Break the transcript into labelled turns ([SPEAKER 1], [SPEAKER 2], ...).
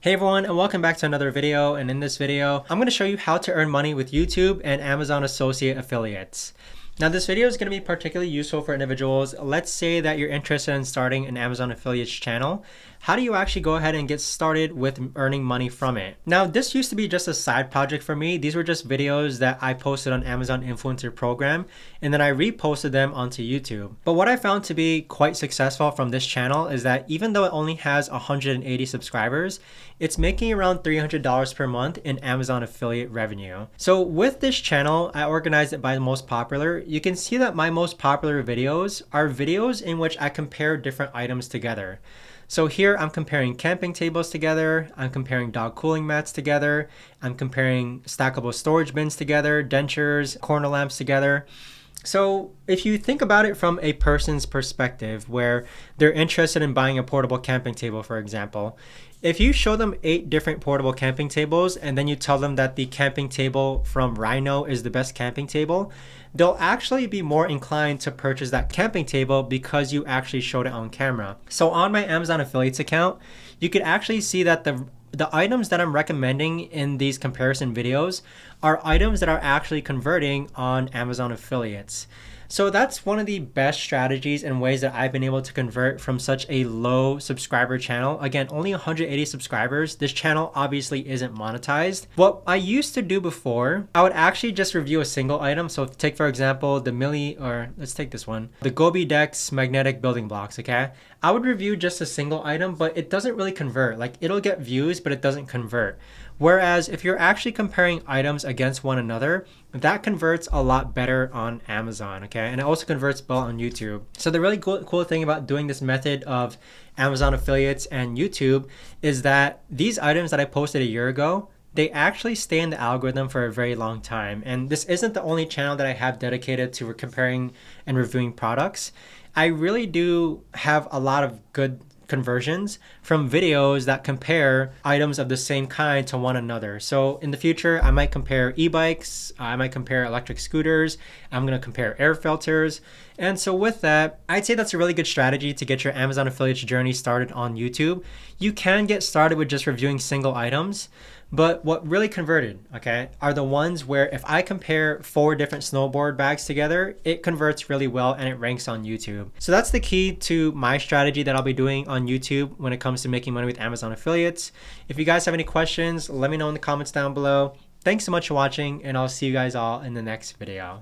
[SPEAKER 1] Hey everyone, and welcome back to another video. And in this video, I'm going to show you how to earn money with YouTube and Amazon Associate affiliates. Now this video is going to be particularly useful for individuals. Let's say that you're interested in starting an Amazon affiliates channel. How do you actually go ahead and get started with earning money from it? Now this used to be just a side project for me. These were just videos that I posted on Amazon Influencer Program, and then I reposted them onto YouTube. But what I found to be quite successful from this channel is that even though it only has 180 subscribers, it's making around $300 per month in Amazon affiliate revenue. So with this channel, I organized it by the most popular. You can see that my most popular videos are videos in which I compare different items together. So here I'm comparing camping tables together, I'm comparing dog cooling mats together, I'm comparing stackable storage bins together, dentures, corner lamps together. So if you think about it from a person's perspective where they're interested in buying a portable camping table, for example, if you show them 8 different portable camping tables and then you tell them that the camping table from Rhino is the best camping table, they'll actually be more inclined to purchase that camping table because you actually showed it on camera. So on my Amazon affiliates account, you could actually see that the items that I'm recommending in these comparison videos are items that are actually converting on Amazon affiliates. So that's one of the best strategies and ways that I've been able to convert from such a low subscriber channel. Again, only 180 subscribers. This channel obviously isn't monetized. What I used to do before, I would actually just review a single item. So take, for example, let's take this one, the Gobi Dex magnetic building blocks, okay? I would review just a single item, but it doesn't really convert. Like, it'll get views, but it doesn't convert. Whereas if you're actually comparing items against one another, that converts a lot better on Amazon, okay? And it also converts well on YouTube. So the really cool thing about doing this method of Amazon affiliates and YouTube is that these items that I posted a year ago, they actually stay in the algorithm for a very long time. And this isn't the only channel that I have dedicated to comparing and reviewing products. I really do have a lot of good conversions from videos that compare items of the same kind to one another. So in the future, I might compare e-bikes, I might compare electric scooters, I'm going to compare air filters. And so with that, I'd say that's a really good strategy to get your Amazon affiliates journey started on YouTube. You can get started with just reviewing single items, but what really converted, okay, are the ones where if I compare 4 different snowboard bags together, it converts really well and it ranks on YouTube. So that's the key to my strategy that I'll be doing on YouTube when it comes to making money with Amazon affiliates. If you guys have any questions, let me know in the comments down below. Thanks so much for watching, and I'll see you guys all in the next video.